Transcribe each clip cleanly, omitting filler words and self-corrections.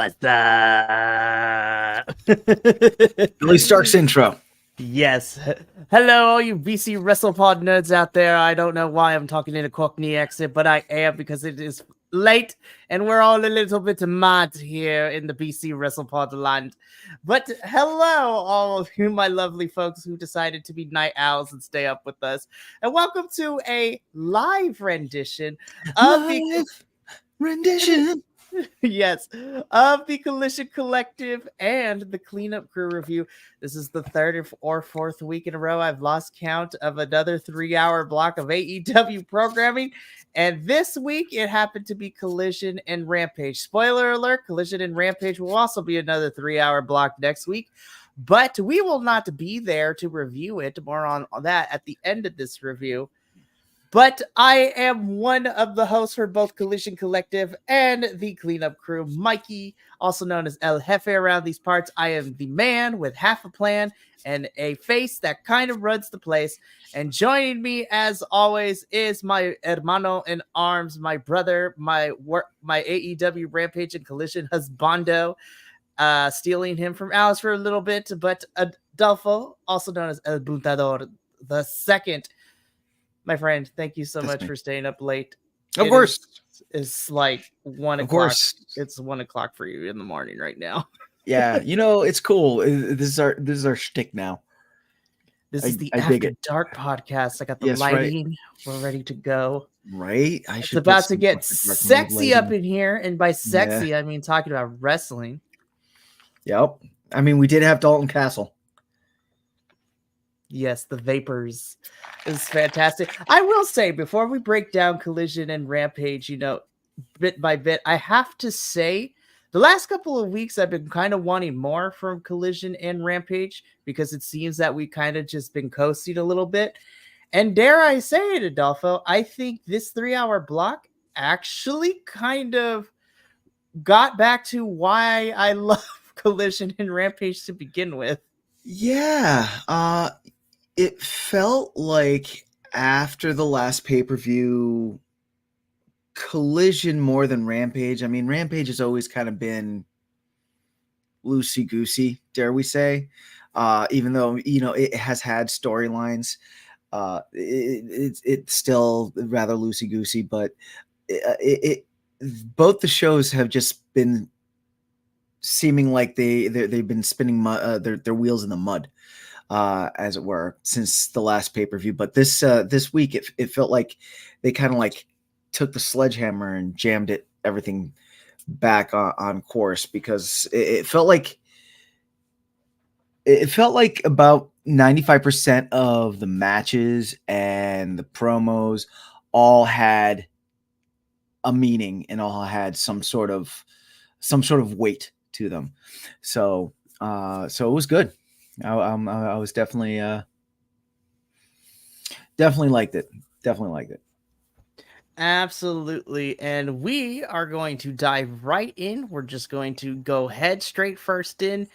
What's up? Billy Stark's intro. Yes. Hello, all you BC WrestlePod nerds out there. I don't know why I'm talking in a Cockney accent, but I am because it is late and we're all a little bit mad here in the BC WrestlePod land. But hello, all of you, my lovely folks who decided to be night owls and stay up with us. And welcome to a live rendition of rendition. Yes, of the Collision Collective and the Cleanup Crew review. This is the third or fourth week in a row I've lost count of another 3-hour block of AEW programming. And this week it happened to be Collision and Rampage. Spoiler alert, Collision and Rampage will also be another 3-hour block next week. But we will not be there to review it. More on that at the end of this review. But I am one of the hosts for both Collision Collective and the Cleanup Crew. Mikey, also known as El Jefe around these parts. I am the man with half a plan and a face that kind of runs the place. And joining me, as always, is my hermano in arms, my brother, my AEW Rampage and Collision husbando, stealing him from Alice for a little bit. But Adolfo, also known as El Buntador the second. My friend, thank you so much for staying up late. Of course. It's like 1 o'clock. Of course. It's 1 o'clock for you in the morning right now. Yeah, it's cool. This is our shtick now. This is the After Dark podcast. I got the lighting. Right. We're ready to go. Right? It's about to get sexy up in here. And by sexy, I mean talking about wrestling. Yep. I mean, we did have Dalton Castle. Yes, the vapors is fantastic. I will say, before we break down Collision and Rampage, bit by bit, I have to say, the last couple of weeks I've been kind of wanting more from Collision and Rampage because it seems that we kind of just been coasting a little bit. And dare I say it, Adolfo, I think this 3-hour block actually kind of got back to why I love Collision and Rampage to begin with. Yeah, it felt like after the last pay-per-view, Collision more than Rampage. I mean, Rampage has always kind of been loosey-goosey, dare we say, even though, it has had storylines. It's still rather loosey-goosey, but it both the shows have just been seeming like they've been spinning their wheels in the mud. As it were, since the last pay-per-view. But this week, it felt like they kind of like took the sledgehammer and jammed everything back on course, because it felt like about 95% of the matches and the promos all had a meaning and all had some sort of weight to them. So it was good. I was definitely liked it. Definitely liked it. Absolutely. And we are going to dive right in. We're just going to go head straight first in,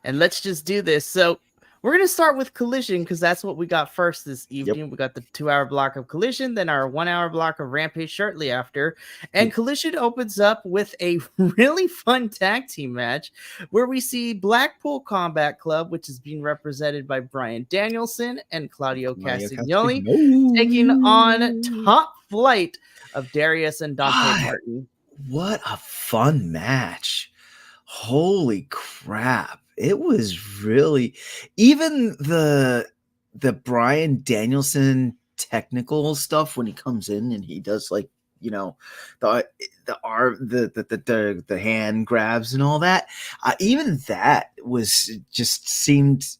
and let's just do this. So we're going to start with Collision because that's what we got first this evening. Yep. We got the 2-hour block of Collision, then our 1-hour block of Rampage shortly after. And Collision opens up with a really fun tag team match where we see Blackpool Combat Club, which is being represented by Bryan Danielson and Claudio Castagnoli, taking on Top Flight of Darius and Dante Martin. What a fun match. Holy crap. It was really, even the Bryan Danielson technical stuff when he comes in and he does like, the hand grabs and all that. Even that was just seemed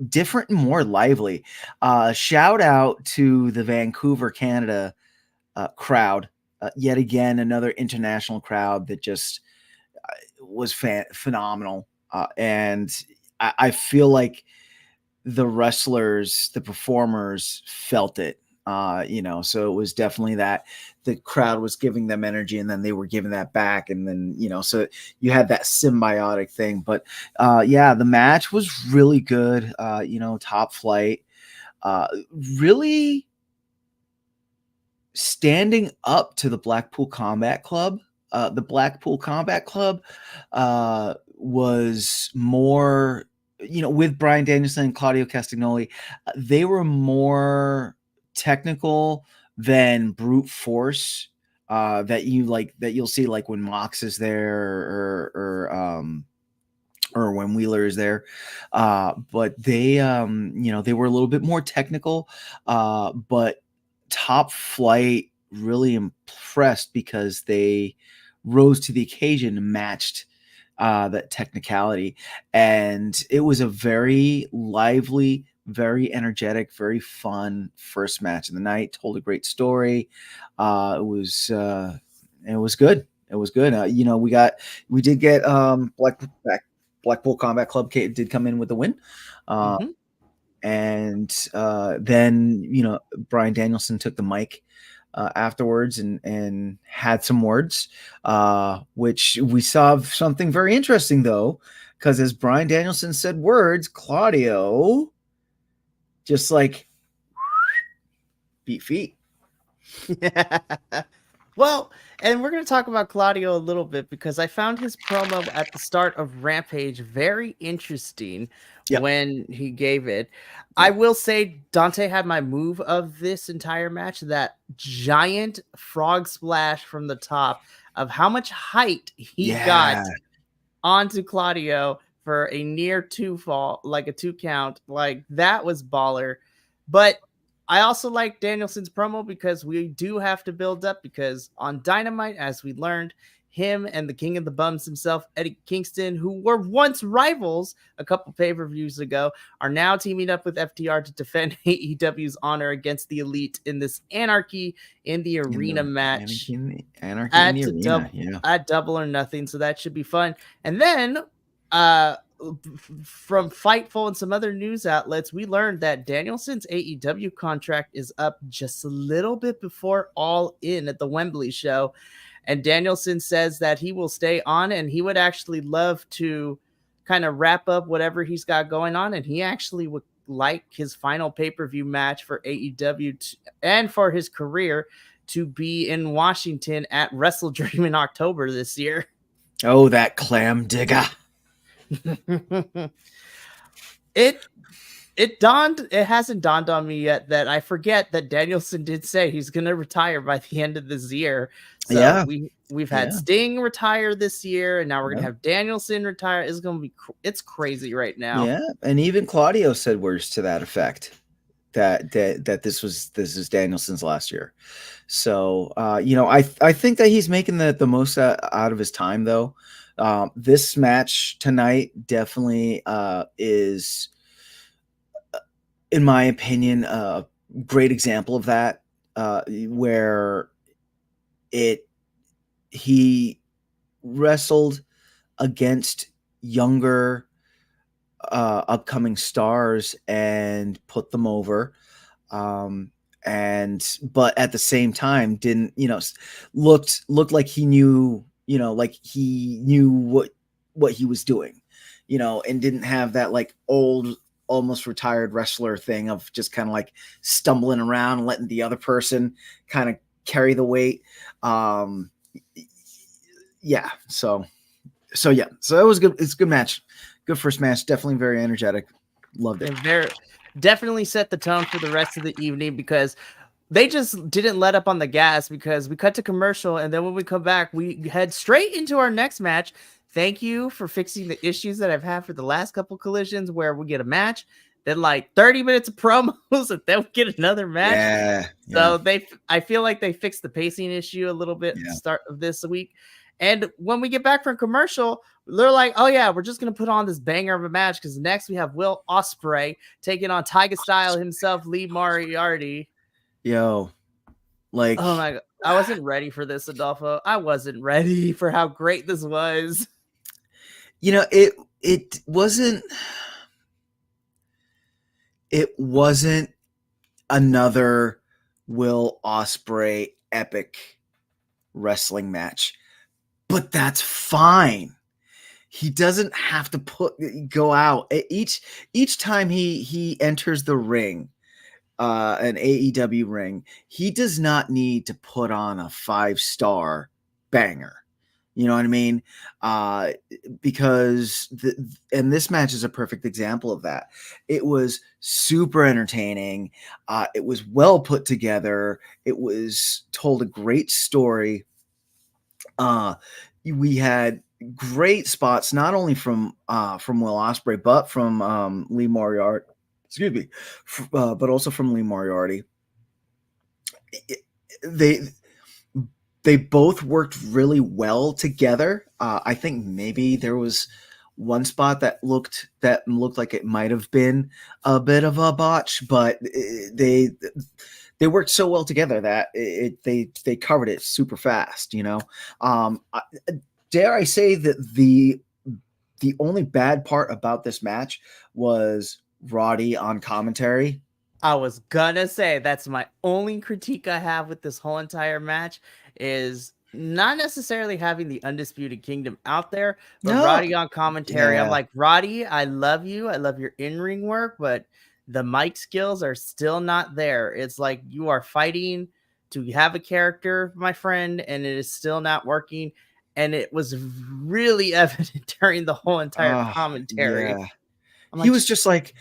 different and more lively. Shout out to the Vancouver, Canada crowd. Yet again, another international crowd that just was phenomenal. And I feel like the wrestlers, the performers felt it, so it was definitely that the crowd was giving them energy and then they were giving that back. And then, so you had that symbiotic thing, but the match was really good. Top Flight, really standing up to the Blackpool Combat Club. The Blackpool Combat Club was more, with Bryan Danielson and Claudio Castagnoli, they were more technical than brute force that you'll see like when Mox is there or when Wheeler is there. But they, they were a little bit more technical, but Top Flight really impressed because they rose to the occasion and matched that technicality. And it was a very lively, very energetic, very fun first match of the night. Told a great story. It was good. It was good. We did get Blackpool Combat Club did come in with the win. And then Bryan Danielson took the mic afterwards and had some words, which we saw something very interesting though, because as Bryan Danielson said words, Claudio just like beat feet. Well, and we're going to talk about Claudio a little bit because I found his promo at the start of Rampage very interesting when he gave it. I will say Dante had my move of this entire match, that giant frog splash from the top of how much height he got onto Claudio for a near 2 fall, like a 2 count. Like, that was baller. But I also like Danielson's promo because we do have to build up, because on Dynamite, as we learned, him and the King of the Bums himself, Eddie Kingston, who were once rivals a couple pay-per-views ago, are now teaming up with FTR to defend AEW's honor against the Elite in this Anarchy in the Arena match. Anarchy in the Arena, at Double or Nothing, so that should be fun. And then from Fightful and some other news outlets, we learned that Danielson's AEW contract is up just a little bit before All In at the Wembley show. And Danielson says that he will stay on, and he would actually love to kind of wrap up whatever he's got going on. And he actually would like his final pay-per-view match for AEW and for his career to be in Washington at Wrestle Dream in October this year. Oh, that clam digger. It hasn't dawned on me yet that I forget that Danielson did say he's going to retire by the end of this year. So we've had Sting retire this year, and now we're going to have Danielson retire. It's crazy right now. Yeah, and even Claudio said words to that effect, that this is Danielson's last year. So I think that he's making the most out of his time though. This match tonight definitely is, in my opinion, a great example of that, where he wrestled against younger upcoming stars and put them over, but at the same time didn't looked like he knew what he was doing, and didn't have that like old, almost retired wrestler thing of just kind of like stumbling around and letting the other person kind of carry the weight. So it was good. It's a good match. Good first match. Definitely very energetic. Loved it. And definitely set the tone for the rest of the evening, because they just didn't let up on the gas, because we cut to commercial, and then when we come back, we head straight into our next match. Thank you for fixing the issues that I've had for the last couple collisions, where we get a match, then like 30 minutes of promos, and then we get another match. So I feel like they fixed the pacing issue a little bit at the start of this week. And when we get back from commercial, they're like, oh yeah, we're just going to put on this banger of a match, because next we have Will Ospreay taking on Tiger Style himself, Lee Moriarty. Oh my God. I wasn't ready for this, Adolfo. I wasn't ready for how great this was. It wasn't another Will Ospreay epic wrestling match, but that's fine. He doesn't have to go out each time he enters the ring, an AEW ring. He does not need to put on a 5-star banger. You know what I mean? Because this match is a perfect example of that. It was super entertaining. It was well put together. It was told a great story. We had great spots, not only from Will Ospreay, but from Lee Moriarty. Excuse me, but also from Lee Moriarty. They they both worked really well together. I think maybe there was one spot that looked like it might have been a bit of a botch, but they worked so well together that they covered it super fast. Dare I say that the only bad part about this match was Roddy on commentary. I was gonna say that's my only critique I have with this whole entire match is not necessarily having the Undisputed Kingdom out there, but Roddy on commentary. I'm like, Roddy, I love you. I love your in-ring work, but the mic skills are still not there. It's like you are fighting to have a character, my friend, and it is still not working. And it was really evident during the whole entire commentary. Yeah. He was just like,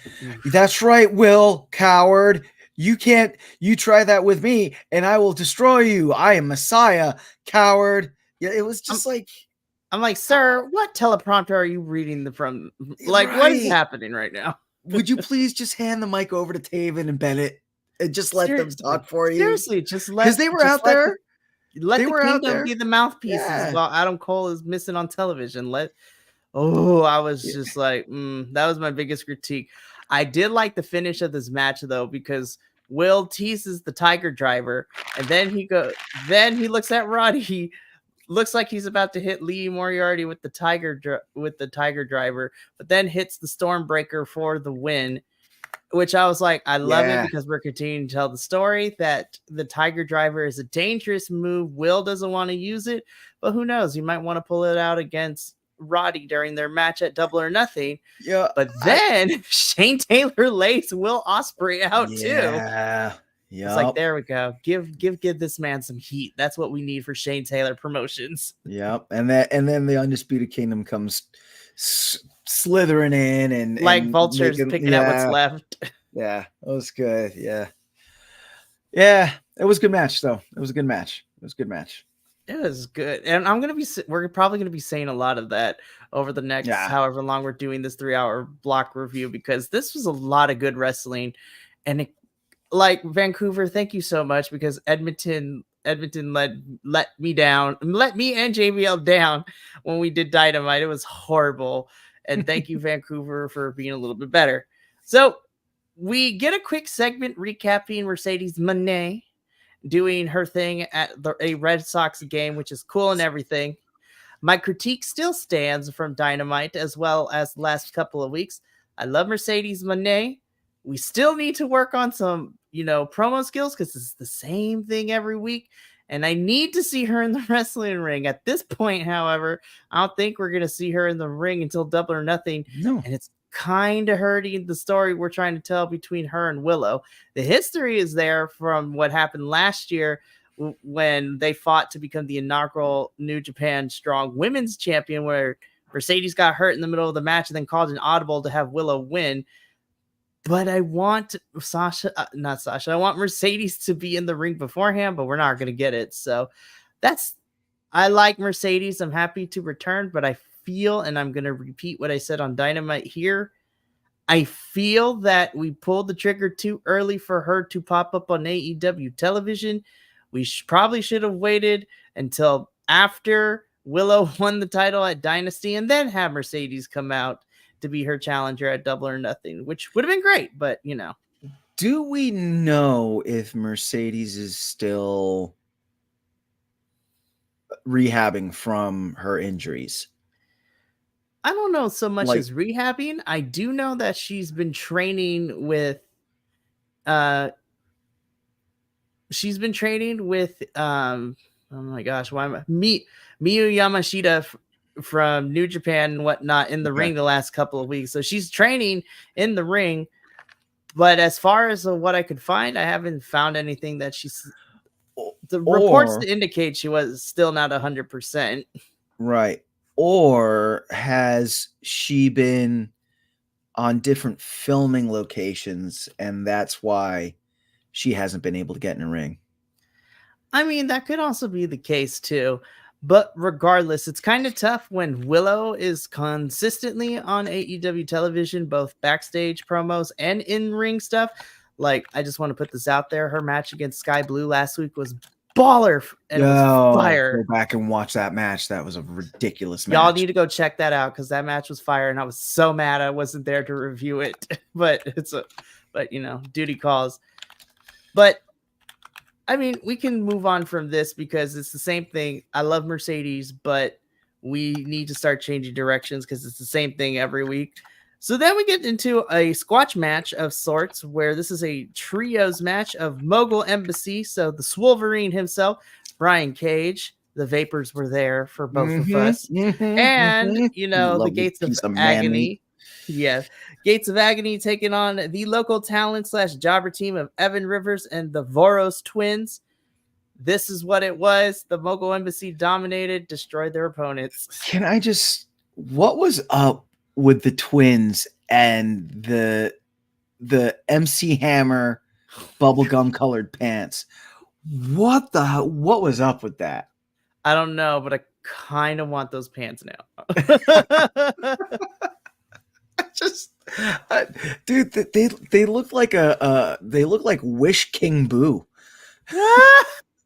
that's right, Will, coward. You try that with me and I will destroy you. I am Messiah, coward. Yeah, it was just I'm like, sir, what teleprompter are you reading from? Like, what is happening right now? Would you please just hand the mic over to Taven and Bennett and just let them talk for you? Seriously, just let, because they were out there. Let the Kingdom be the mouthpieces while Adam Cole is missing on television. I was just like, that was my biggest critique. I did like the finish of this match though, because Will teases the Tiger Driver, and then he looks at Roddy. He looks like he's about to hit Lee Moriarty with the Tiger Driver, but then hits the Stormbreaker for the win. Which I was like, I love it because we're continuing to tell the story that the Tiger Driver is a dangerous move. Will doesn't want to use it, but who knows? You might want to pull it out against Roddy during their match at Double or Nothing. Yeah. But then Shane Taylor lays Will Ospreay out too. Yeah. It's like, there we go. Give this man some heat. That's what we need for Shane Taylor Promotions. Yep. And then the Undisputed Kingdom comes slithering in and like vultures picking out what's left. Yeah, that was good. Yeah, it was a good match though. It was good, and we're probably gonna be saying a lot of that over the next however long we're doing this 3-hour block review, because this was a lot of good wrestling. And like Vancouver, thank you so much, because Edmonton let me down, let me and JBL down when we did Dynamite. It was horrible. And thank you, Vancouver, for being a little bit better. So we get a quick segment recapping Mercedes Moné doing her thing at a Red Sox game, which is cool and everything. My critique still stands from Dynamite as well as the last couple of weeks. I love Mercedes Moné. We still need to work on some, promo skills, because it's the same thing every week. And I need to see her in the wrestling ring. At this point, however, I don't think we're going to see her in the ring until Double or Nothing. No. And it's kind of hurting the story we're trying to tell between her and Willow. The history is there from what happened last year when they fought to become the inaugural New Japan Strong Women's Champion, where Mercedes got hurt in the middle of the match and then called an audible to have Willow win. But I want I want Mercedes to be in the ring beforehand, but we're not going to get it. So I like Mercedes. I'm happy to return, but I feel, and I'm going to repeat what I said on Dynamite here, I feel that we pulled the trigger too early for her to pop up on AEW television. We probably should have waited until after Willow won the title at Dynasty and then have Mercedes come out to be her challenger at Double or Nothing, which would have been great, but Do we know if Mercedes is still rehabbing from her injuries? I don't know so much as rehabbing. I do know that she's been training with oh my gosh, Miyu Yamashita from New Japan and whatnot in the ring the last couple of weeks. So she's training in the ring, but as far as what I could find, I haven't found anything that reports indicate she was still not 100%. Right. Or has she been on different filming locations and that's why she hasn't been able to get in a ring? I mean, that could also be the case too. But regardless, it's kind of tough when Willow is consistently on AEW television, both backstage promos and in-ring stuff. Like, I just want to put this out there. Her match against Sky Blue last week was baller and it was fire. Go back and watch that match. That was a ridiculous match. Y'all need to go check that out because that match was fire, and I was so mad I wasn't there to review it. But duty calls. But I mean, we can move on from this because it's the same thing. I love Mercedes, but we need to start changing directions because it's the same thing every week. So then we get into a squash match of sorts where this is a trios match of Mogul Embassy. So the Swolverine himself, Brian Cage, the Vapors were there for both of us. And, the Gates of Agony. Yes. Gates of Agony taking on the local talent / jobber team of Evan Rivers and the Voros twins. This is what it was. The Mogul Embassy dominated, destroyed their opponents. What was up with the twins and the MC Hammer bubblegum colored pants? What was up with that? I don't know, but I kind of want those pants now. Dude, they look like they look like Wish King Boo.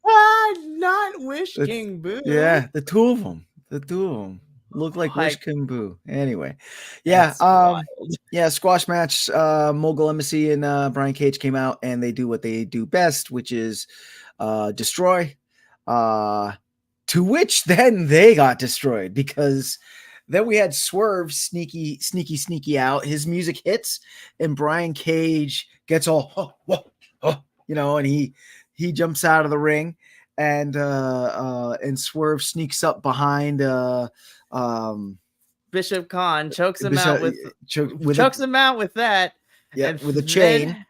Not Wish King Boo. Yeah, the two of them look like Wish King Boo. Anyway, yeah, squash match. Mogul Embassy and Brian Cage came out and they do what they do best, which is destroy. To which then they got destroyed because then we had Swerve sneaky out. His music hits and Brian Cage gets all and he jumps out of the ring and Swerve sneaks up behind Bishop Khan, chokes him out with that. Yeah, with a chain.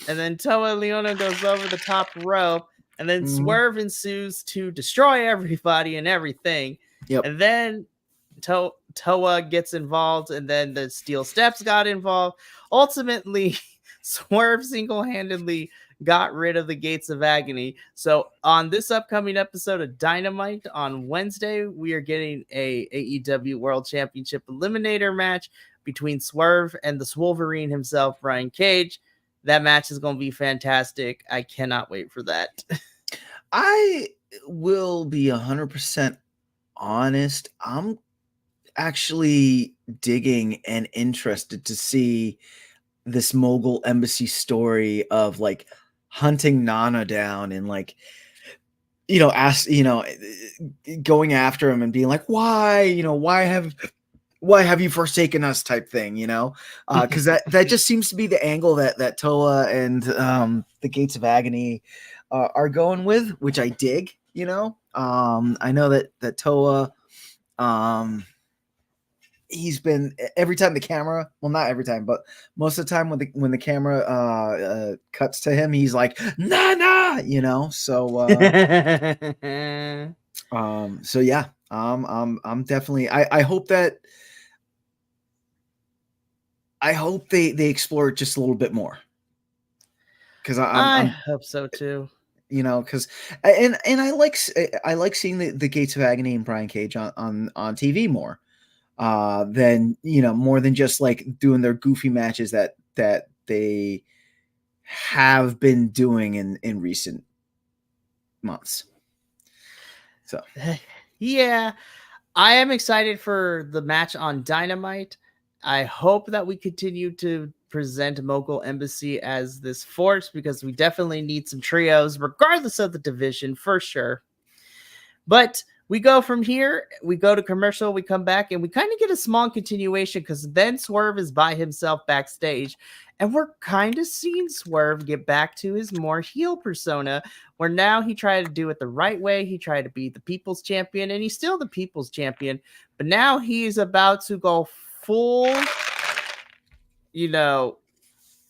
And then Toa Leona goes over the top rope, and then Swerve ensues to destroy everybody and everything. Yep. And then Toa gets involved, and then the Steel Steps got involved. Ultimately, Swerve single-handedly got rid of the Gates of Agony. So on this upcoming episode of Dynamite on Wednesday, we are getting a AEW World Championship Eliminator match between Swerve and the Swolverine himself, Brian Cage. That match is going to be fantastic. I cannot wait for that. I will be 100% honest. I'm actually digging and interested to see this Mogul Embassy story of like hunting Nana down and going after him and being like, why have you forsaken us type thing, because that just seems to be the angle that Toa and the Gates of Agony are going with, which I dig. I know that Toa, he's been every time the camera, well, not every time, but most of the time when the camera cuts to him, he's like, nah, so so yeah, I'm definitely, I hope they explore it just a little bit more, because I hope so too. Because and I like seeing the Gates of Agony and Brian Cage on TV more. Than more than just like doing their goofy matches that they have been doing in recent months. So yeah, I am excited for the match on Dynamite. I hope that we continue to present Mogul Embassy as this force, because we definitely need some trios regardless of the division for sure. But we go from here, we go to commercial, we come back, and we kind of get a small continuation because then Swerve is by himself backstage. And we're kind of seeing Swerve get back to his more heel persona, where now he tried to do it the right way. He tried to be the people's champion, and he's still the people's champion. But now he's about to go full,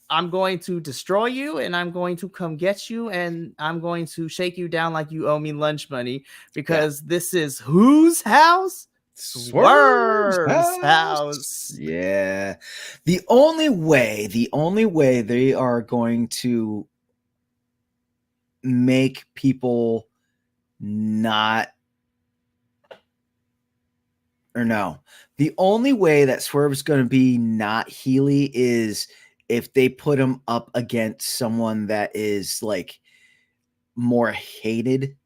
I'm going to destroy you, and I'm going to come get you, and I'm going to shake you down like you owe me lunch money, because this is whose house? Swerve's house. Yeah. The only way they are going to make people not, or no, the only way that Swerve is going to be not Healy is if they put him up against someone that is like more hated.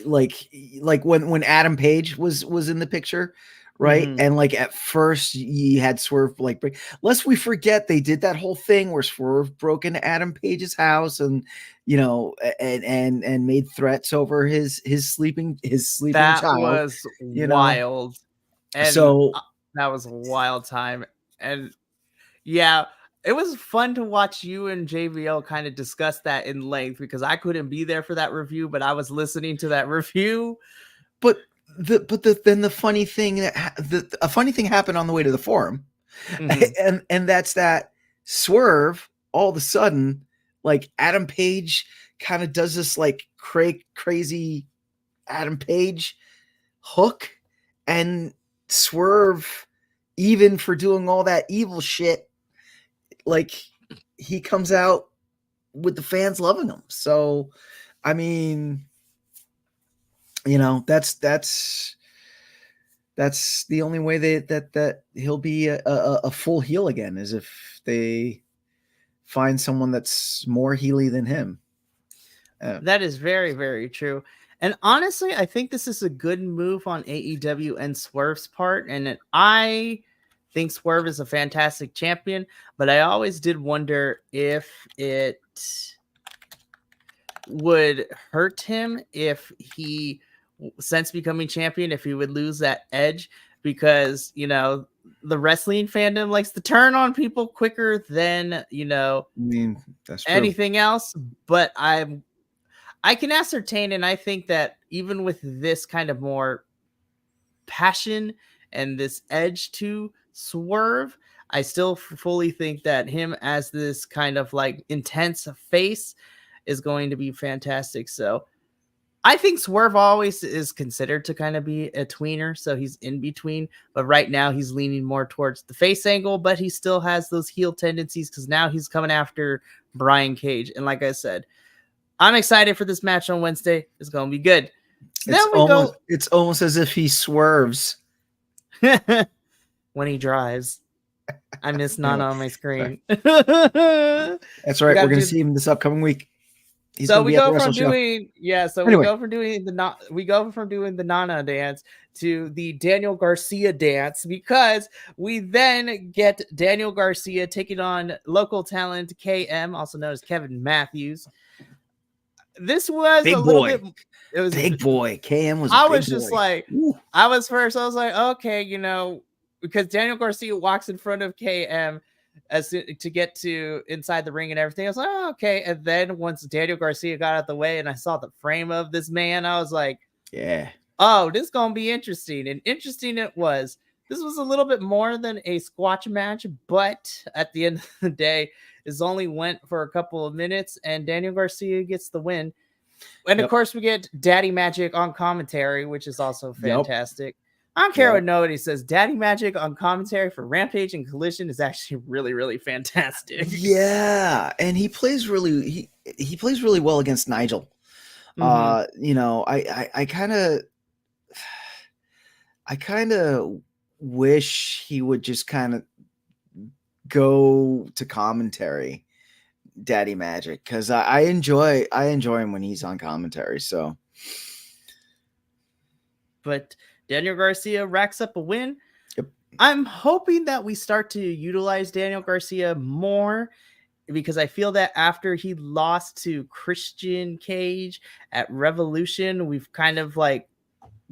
Like when Adam Page was in the picture, right? Mhm. And like at first you had Swerve like lest we forget they did that whole thing where Swerve broke into Adam Page's house and and made threats over his sleeping That child, was you know. wild, and So that was a wild time, and yeah, it was fun to watch you and JVL kind of discuss that in length because I couldn't be there for that review, but I was listening to that review. but then the funny thing a funny thing happened on the way to the forum. Mhm. And that's that Swerve all of a sudden, like Adam Page kind of does this like crazy Adam Page hook, and Swerve, even for doing all that evil shit, like he comes out with the fans loving him. So I mean, that's the only way that he'll be a full heel again, is if they find someone that's more heely than him. That is very, very true. And honestly, I think this is a good move on AEW and Swerve's part. And I think Swerve is a fantastic champion, but I always did wonder if it would hurt him if he, since becoming champion, if he would lose that edge, because, the wrestling fandom likes to turn on people quicker than, I mean, that's true. anything else. But I can ascertain, and I think that even with this kind of more passion and this edge to Swerve, I still fully think that him as this kind of like intense face is going to be fantastic. So I think Swerve always is considered to kind of be a tweener, so he's in between. But right now he's leaning more towards the face angle, but he still has those heel tendencies because now he's coming after Brian Cage. And like I said, I'm excited for this match on Wednesday. It's going to be good. It's almost as if he swerves when he drives. I miss Nana on my screen. That's right. We're going to see him this upcoming week. We go from doing the Nana dance to the Daniel Garcia dance, because we then get Daniel Garcia taking on local talent KM, also known as Kevin Matthews. This was big a boy. little bit. It was big boy. KM was. I was just like, I was like, okay, because Daniel Garcia walks in front of KM to get to inside the ring and everything. I was like, oh, okay. And then once Daniel Garcia got out the way and I saw the frame of this man, I was like, yeah, oh, this is gonna be interesting. And interesting it was. This was a little bit more than a squash match, but at the end of the day, it only went for a couple of minutes, and Daniel Garcia gets the win. And of course, we get Daddy Magic on commentary, which is also fantastic. I don't care what nobody says. Daddy Magic on commentary for Rampage and Collision is actually really, really fantastic. Yeah, and he plays really well against Nigel. Mm-hmm. I kind of wish he would just kind of go to commentary, Daddy Magic, because I enjoy him when he's on commentary. So, but Daniel Garcia racks up a win. Yep. I'm hoping that we start to utilize Daniel Garcia more, because I feel that after he lost to Christian Cage at Revolution, we've kind of like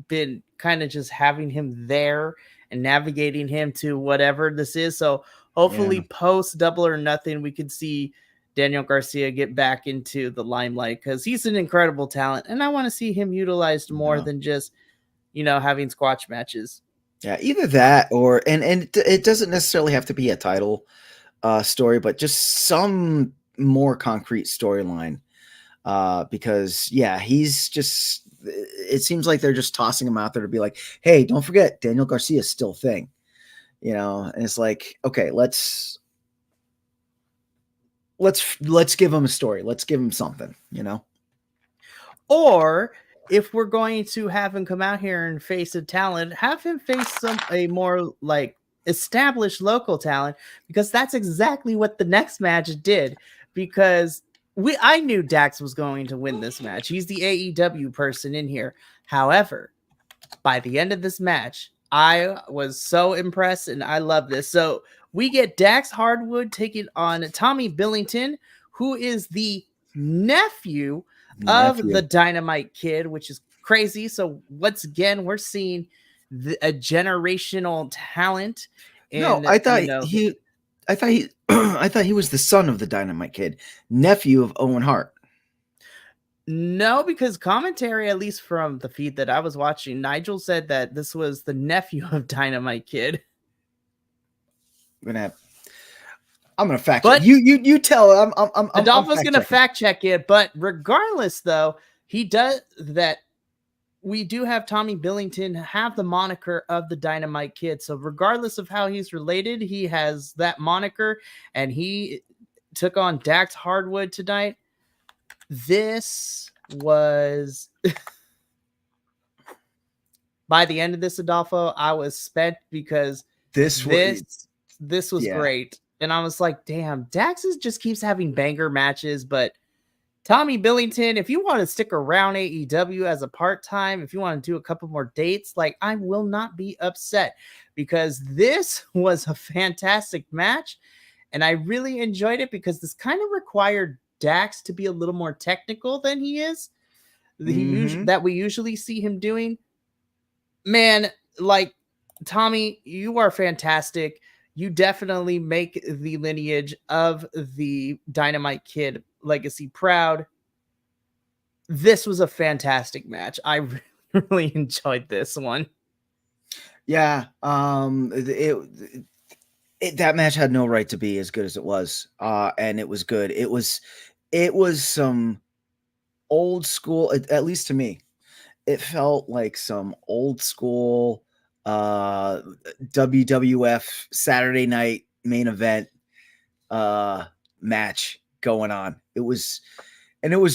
been kind of just having him there and navigating him to whatever this is. So hopefully post Double or Nothing, we could see Daniel Garcia get back into the limelight, because he's an incredible talent and I want to see him utilized more than just, having squash matches. Yeah, either that or, and it doesn't necessarily have to be a title story, but just some more concrete storyline. Because he's just, it seems like they're just tossing him out there to be like, hey, don't forget Daniel Garcia is still a thing, and it's like, okay, let's give him a story. Let's give him something, Or if we're going to have him come out here and face a talent, have him face a more like established local talent, because that's exactly what the next match did. Because I knew Dax was going to win this match. He's the AEW person in here. However, by the end of this match, I was so impressed and I love this. So we get Dax Hardwood taking on Tommy Billington, who is the nephew of the Dynamite Kid, which is crazy. So once again, we're seeing a generational talent. No, And I thought I thought he was the son of the Dynamite Kid, nephew of Owen Hart. No, because commentary, at least from the feed that I was watching, Nigel said that this was the nephew of Dynamite Kid. I'm gonna fact check. You tell. Adolfo's gonna fact check it, but regardless, though, he does that. We do have Tommy Billington have the moniker of the Dynamite Kid. So regardless of how he's related, he has that moniker, and he took on Dax Hardwood tonight. This was by the end of this, Adolfo, I was spent because this was great. And I was like, damn, Dax just keeps having banger matches, but Tommy Billington, if you want to stick around AEW as a part-time, if you want to do a couple more dates, like, I will not be upset because this was a fantastic match. And I really enjoyed it because this kind of required Dax to be a little more technical than he is. That we usually see him doing. Man, like, Tommy, you are fantastic. You definitely make the lineage of the Dynamite Kid legacy proud. This was a fantastic match. I really enjoyed this one. Yeah, that match had no right to be as good as it was, and it was good. It was some old school, at least to me. It felt like some old school WWF Saturday night main event match going on. It was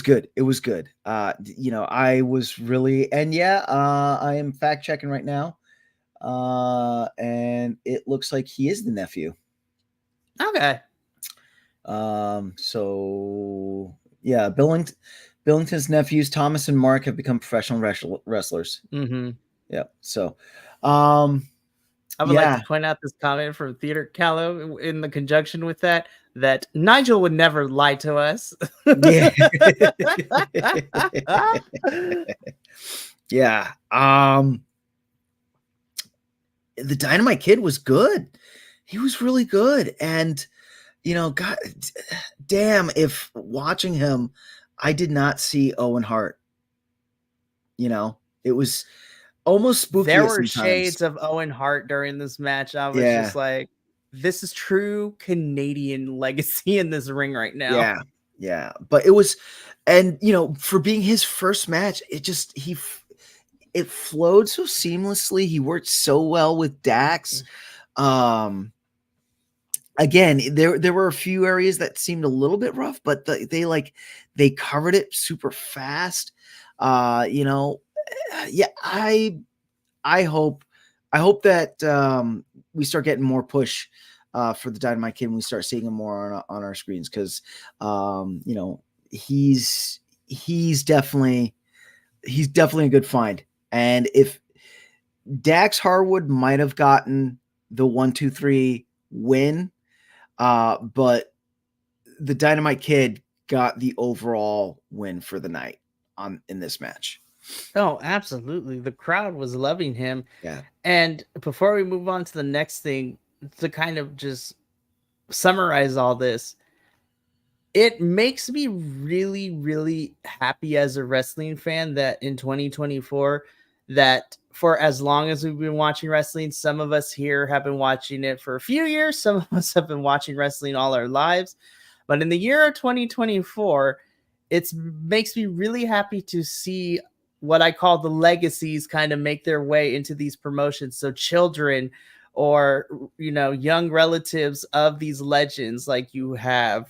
good. It was good. I was really, and I am fact checking right now. And it looks like he is the nephew. Okay. So yeah, Billington's nephews, Thomas and Mark, have become professional wrestlers. Mm-hmm. Yeah. So, I would like to point out this comment from Theater Callow in the conjunction with that Nigel would never lie to us. Yeah. Yeah. The Dynamite Kid was good. He was really good. And, God damn, if watching him, I did not see Owen Hart. It was almost spooky. There were shades of Owen Hart during this match. I was just like, this is true Canadian legacy in this ring right now. Yeah. But it was, and for being his first match, it flowed so seamlessly. He worked so well with Dax. Again, there were a few areas that seemed a little bit rough, but they covered it super fast. I hope that we start getting more push for the Dynamite Kid when we start seeing him more on our screens, because he's definitely a good find. And if Dax Harwood might have gotten the 1-2-3 win, but the Dynamite Kid got the overall win for the night in this match. Oh, absolutely. The crowd was loving him. Yeah. And before we move on to the next thing, to kind of just summarize all this, it makes me really, really happy as a wrestling fan that in 2024, that for as long as we've been watching wrestling, some of us here have been watching it for a few years. Some of us have been watching wrestling all our lives. But in the year of 2024, it makes me really happy to see what I call the legacies kind of make their way into these promotions. So children or, young relatives of these legends, like you have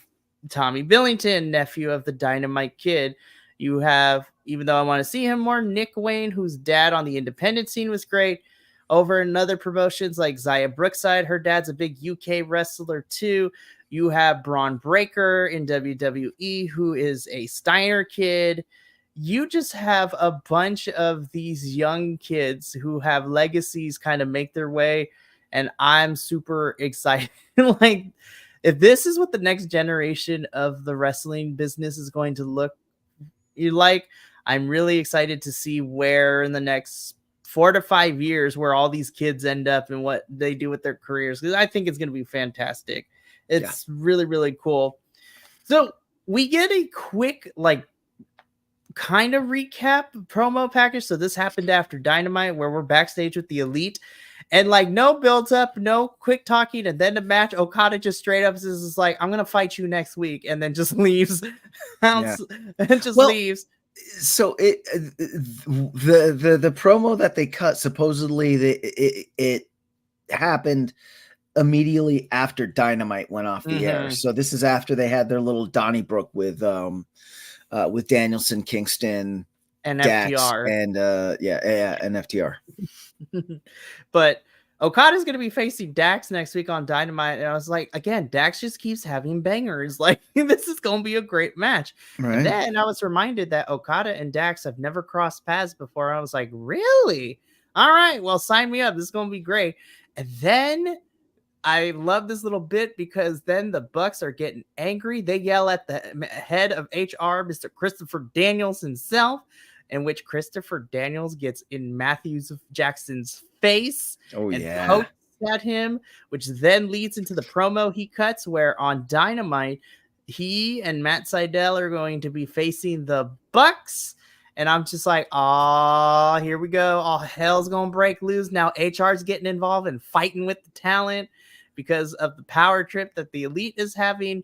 Tommy Billington, nephew of the Dynamite Kid. You have, even though I want to see him more, Nick Wayne, whose dad on the independent scene was great. Over in other promotions like Zaya Brookside, her dad's a big UK wrestler too. You have Braun Breaker in WWE, who is a Steiner kid. You just have a bunch of these young kids who have legacies kind of make their way. And I'm super excited. Like, if this is what the next generation of the wrestling business is going to look like, I'm really excited to see where in the next 4 to 5 years where all these kids end up and what they do with their careers, because I think it's going to be fantastic. It's really, really cool. So we get a quick, like, kind of recap promo package. So this happened after Dynamite, where we're backstage with the Elite, and like no build up, no quick talking, and then the match, Okada just straight up is like, I'm gonna fight you next week, and then just leaves. And just leaves. So the promo that they cut, supposedly it happened immediately after Dynamite went off the air. So this is after they had their little Donnybrook with Danielson, Kingston, and Dax, FTR, and and FTR. But Okada's going to be facing Dax next week on Dynamite, and I was like, again, Dax just keeps having bangers. Like, this is going to be a great match. Right. And then I was reminded that Okada and Dax have never crossed paths before. I was like, really? All right, well, sign me up. This is going to be great. And then I love this little bit, because then the Bucks are getting angry. They yell at the head of HR, Mr. Christopher Daniels himself, in which Christopher Daniels gets in Matthews Jackson's face and pokes at him, which then leads into the promo he cuts, where on Dynamite, he and Matt Sydal are going to be facing the Bucks. And I'm just like, oh, here we go. All hell's going to break loose. Now HR's getting involved and fighting with the talent because of the power trip that the Elite is having.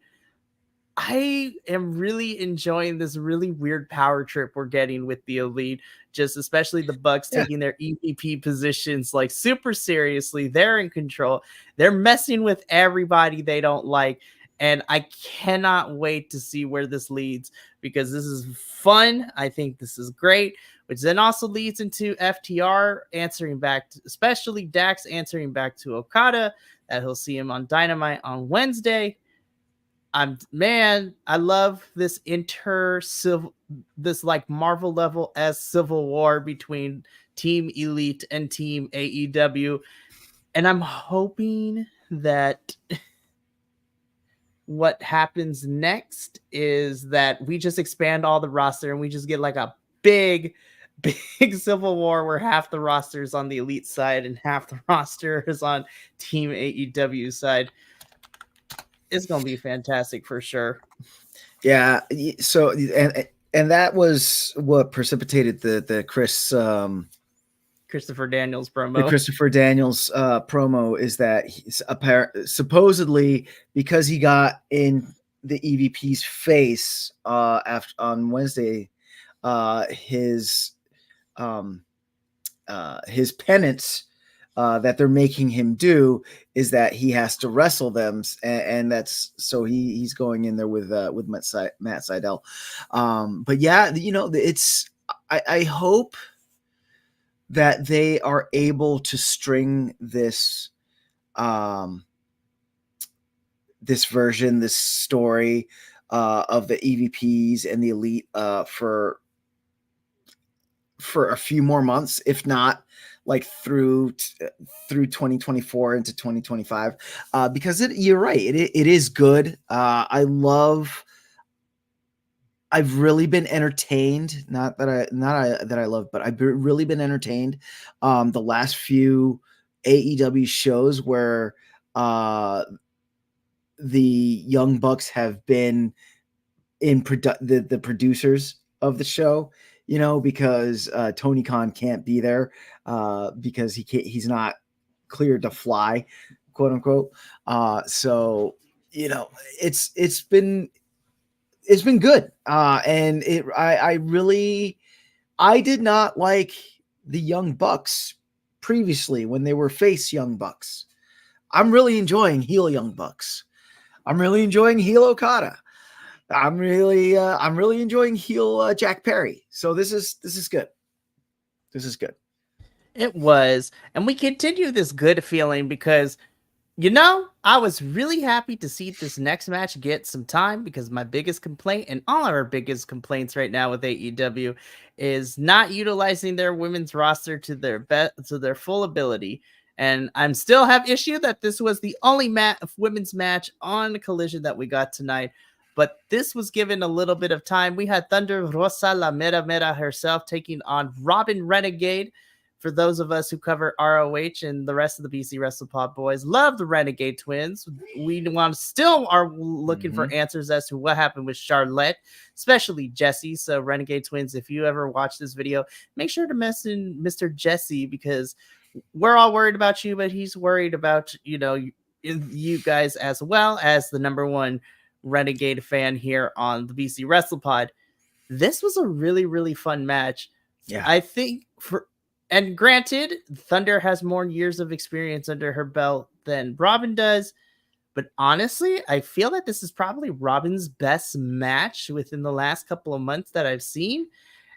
I am really enjoying this really weird power trip we're getting with the Elite, just especially the Bucks taking their EVP positions like super seriously. They're in control. They're messing with everybody they don't like. And I cannot wait to see where this leads, because this is fun. I think this is great, which then also leads into FTR answering back, especially Dax answering back to Okada, that he'll see him on Dynamite on Wednesday. I love this this like Marvel level as civil war between Team Elite and Team AEW. And I'm hoping that what happens next is that we just expand all the roster and we just get like a big civil war where half the roster is on the Elite side and half the roster is on Team AEW side. It's going to be fantastic for sure. Yeah. So, and that was what precipitated the Christopher Daniels promo. The Christopher Daniels promo is that he's supposedly, because he got in the EVP's face after on Wednesday, his penance that they're making him do is that he has to wrestle them, and that's so he's going in there with Matt Sydal. But yeah, it's I hope that they are able to string this this story of the EVPs and the Elite for a few more months, if not like through 2024 into 2025, because you're right, it is good. I've really been entertained. Not that I love, but I've really been entertained. The last few AEW shows where the Young Bucks have been in the producers of the show, because Tony Khan can't be there because he's not cleared to fly, quote unquote. So it's been good. And I did not like the Young Bucks previously when they were face Young Bucks. I'm really enjoying heel Young Bucks. I'm really enjoying heel Okada. I'm really enjoying heel Jack Perry. So this is good. This is good. It was. And we continue this good feeling because You know, I was really happy to see this next match get some time because my biggest complaint and all our biggest complaints right now with AEW is not utilizing their women's roster to their full ability. And I'm still have issue that this was the only women's match on Collision that we got tonight. But this was given a little bit of time. We had Thunder Rosa La Mera Mera herself taking on Robin Renegade. For those of us who cover ROH and the rest of the BC WrestlePod boys, love the Renegade Twins. We still are looking for answers as to what happened with Charlotte, especially Jesse. So Renegade Twins, if you ever watch this video, make sure to mention Mr. Jesse because we're all worried about you, but he's worried about, you guys as well as the number one Renegade fan here on the BC WrestlePod. This was a really, really fun match. Yeah. I think and granted, Thunder has more years of experience under her belt than Robin does. But honestly, I feel that this is probably Robin's best match within the last couple of months that I've seen.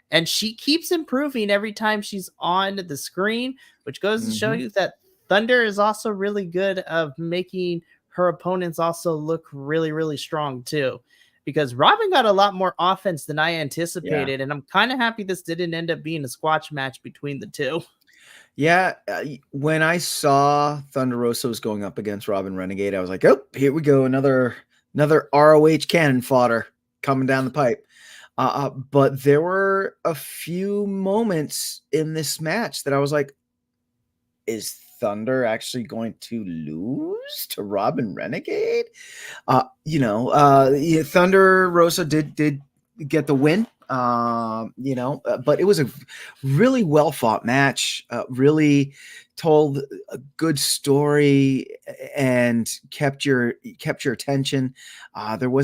And she keeps improving every time she's on the screen, which goes to show you that Thunder is also really good of making her opponents also look really, really strong too. Because Robin got a lot more offense than I anticipated, and I'm kind of happy this didn't end up being a squash match between the two. Yeah, when I saw Thunder Rosa was going up against Robin Renegade, I was like, oh, here we go, another ROH cannon fodder coming down the pipe. But there were a few moments in this match that I was like, is Thunder actually going to lose to Robin Renegade? Thunder Rosa did get the win. But it was a really well fought match. Really told a good story and kept your attention. There were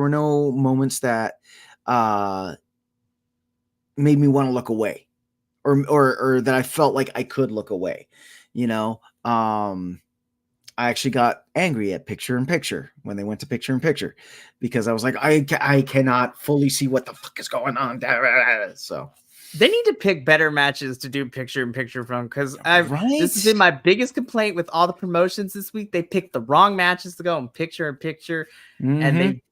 no moments that made me want to look away. Or that I felt like I could look away, I actually got angry at picture in picture when they went to picture in picture because I was like, I cannot fully see what the fuck is going on. So they need to pick better matches to do picture in picture from because this has been my biggest complaint with all the promotions this week. They picked the wrong matches to go in picture in picture, and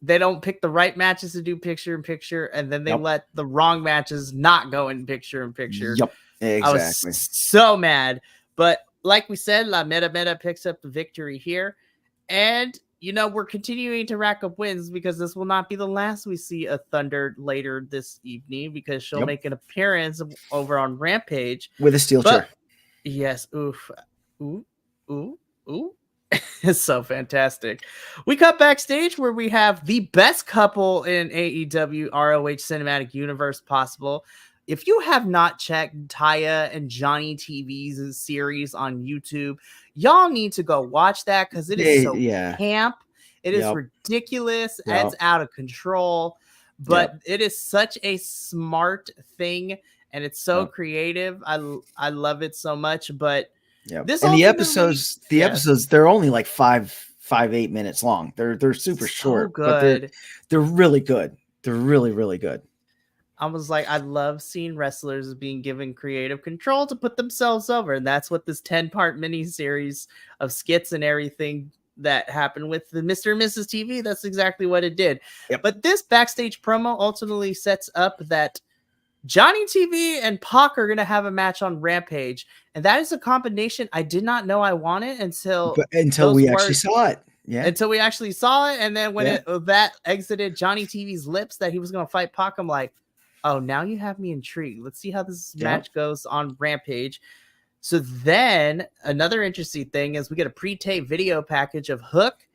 they don't pick the right matches to do picture in picture, and then they let the wrong matches not go in picture in picture. Yep, exactly. I was so mad. But like we said, La Mera Mera picks up the victory here. And, we're continuing to rack up wins because this will not be the last we see of Thunder later this evening because she'll make an appearance over on Rampage. With a steel chair. Yes. Oof. Ooh. Ooh. Ooh. It's so fantastic. We cut backstage where we have the best couple in AEW ROH Cinematic Universe possible. If you have not checked Taya and Johnny TV's series on YouTube, y'all need to go watch that because it is so camp. It is ridiculous. It's out of control. But it is such a smart thing and it's so creative. I love it so much. But the episodes, they're only like 5-8 minutes long. They're super short, good. But they're really good. They're really, really good. I was like, I love seeing wrestlers being given creative control to put themselves over. And that's what this 10-part miniseries of skits and everything that happened with the Mr. and Mrs. TV, that's exactly what it did. But this backstage promo ultimately sets up that Johnny TV and Pac are going to have a match on Rampage. And that is a combination I did not know I wanted until we actually saw it. Yeah. Until we actually saw it. And then when that exited Johnny TV's lips that he was going to fight Pac, I'm like, oh, now you have me intrigued. Let's see how this match goes on Rampage. So then another interesting thing is we get a pre-tape video package of Hook,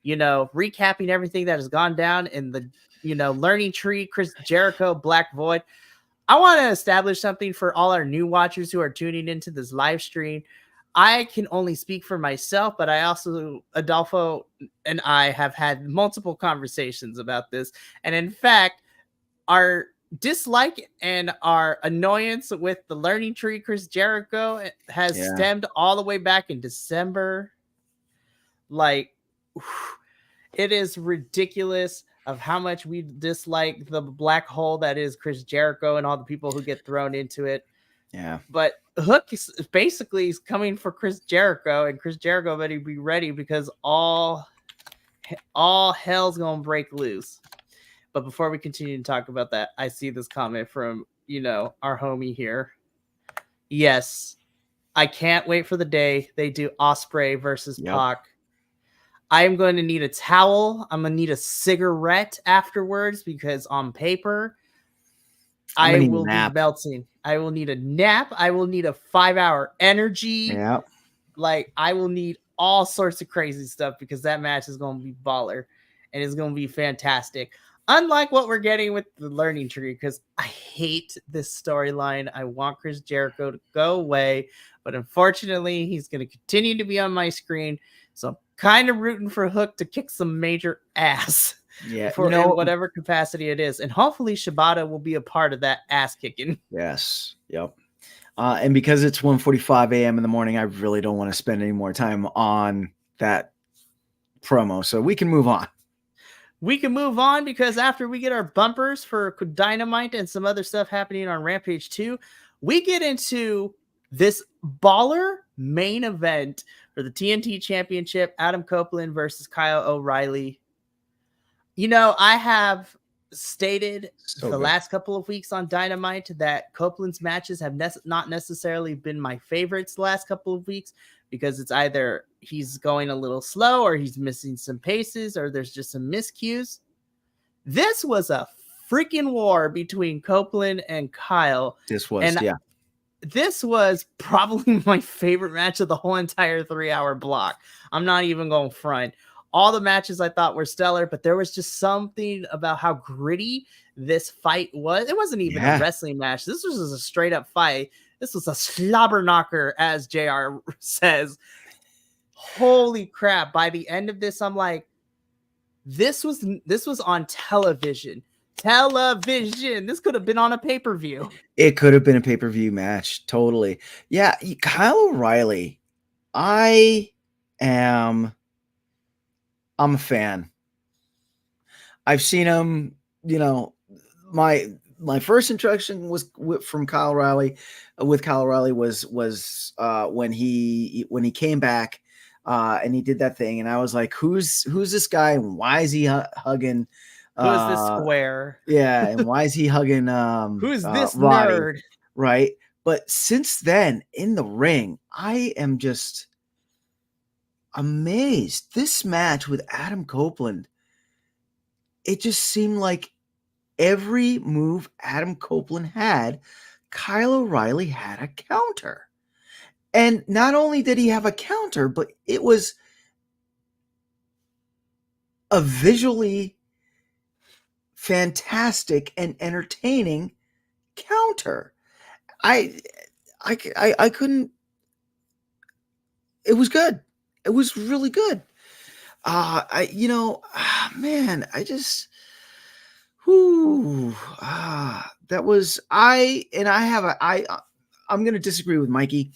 recapping everything that has gone down in the, Learning Tree, Chris Jericho, Black Void. I want to establish something for all our new watchers who are tuning into this live stream. I can only speak for myself, but I also, Adolfo and I have had multiple conversations about this. And in fact, our dislike and our annoyance with the Learning Tree Chris Jericho has stemmed all the way back in December. Like, it is ridiculous of how much we dislike the black hole that is Chris Jericho and all the people who get thrown into it. Yeah. But Hook is basically coming for Chris Jericho, and Chris Jericho better be ready because all hell's gonna break loose. But before we continue to talk about that, I see this comment from our homie here. Yes, I can't wait for the day they do Osprey versus Yep. Pac. I am going to need a towel. I'm going to need a cigarette afterwards because on paper, I will be melting. I will need a nap. I will need a 5-hour energy. Yeah. Like, I will need all sorts of crazy stuff because that match is going to be baller and it's going to be fantastic. Unlike what we're getting with the learning tree, because I hate this storyline. I want Chris Jericho to go away, but unfortunately, he's going to continue to be on my screen. So I'm kind of rooting for Hook to kick some major ass. Yeah, in whatever capacity it is. And hopefully Shibata will be a part of that ass kicking. Yes. Yep. And because it's 1:45 a.m. in the morning, I really don't want to spend any more time on that promo. So we can move on. We can move on because after we get our bumpers for Dynamite and some other stuff happening on Rampage 2, we get into this baller main event for the TNT Championship, Adam Copeland versus Kyle O'Reilly. I have stated last couple of weeks on Dynamite that Copeland's matches have not necessarily been my favorites the last couple of weeks because it's either he's going a little slow or he's missing some paces or there's just some miscues. This was a freaking war between Copeland and Kyle. This was probably my favorite match of the whole entire 3-hour block. I'm not even going front. All the matches I thought were stellar, but there was just something about how gritty this fight was. It wasn't even a wrestling match. This was a straight up fight. This was a slobber knocker, as JR says. Holy crap. By the end of this, I'm like, this was on television. This could have been on a pay-per-view. It could have been a pay-per-view match. Totally. Yeah. Kyle O'Reilly. I'm a fan. I've seen him, my first introduction was from Kyle O'Reilly. With Kyle O'Reilly was when he came back and he did that thing, and I was like, who's this guy and why is he hugging? Who's this square? Yeah, and why is he hugging? Who's this Roddy, nerd? Right. But since then, in the ring, I am just amazed. This match with Adam Copeland, it just seemed like every move Adam Copeland had, Kyle O'Reilly had a counter. And not only did he have a counter, but it was a visually fantastic and entertaining counter. I couldn't. It was good. It was really good. Man, I just, that was, I'm going to disagree with Mikey.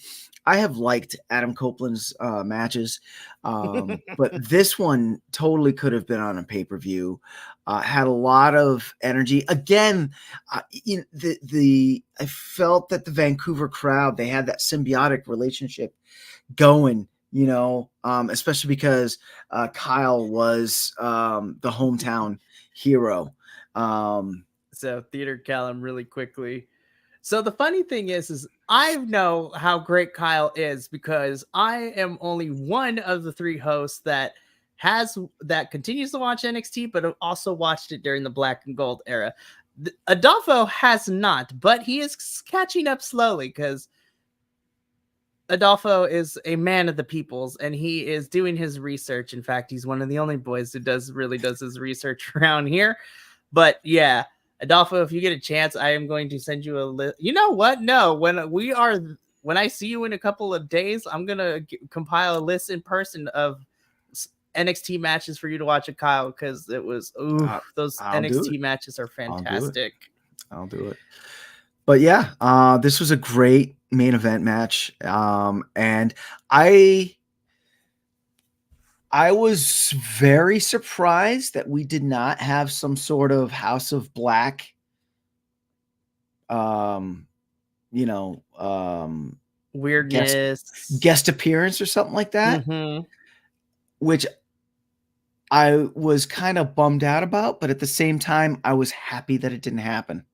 I have liked Adam Copeland's matches, but this one totally could have been on a pay-per-view. Had a lot of energy. Again, I felt that the Vancouver crowd, they had that symbiotic relationship going, especially because Kyle was the hometown hero. So Theater Callum, really quickly. So the funny thing is I know how great Kyle is because I am only one of the 3 hosts that continues to watch NXT, but also watched it during the Black and Gold era. Adolfo has not, but he is catching up slowly because Adolfo is a man of the peoples and he is doing his research. In fact, he's one of the only boys who does his research around here. But yeah, Adolfo, if you get a chance, I am going to send you a list. You know what? No, when I see you in a couple of days, I'm going to compile a list in person of NXT matches for you to watch at Kyle because it was, those NXT matches are fantastic. I'll do it. But yeah, this was a great main event match. And I was very surprised that we did not have some sort of House of Black weirdness. guest appearance or something like that, Mhm. which I was kind of bummed out about, but at the same time, I was happy that it didn't happen.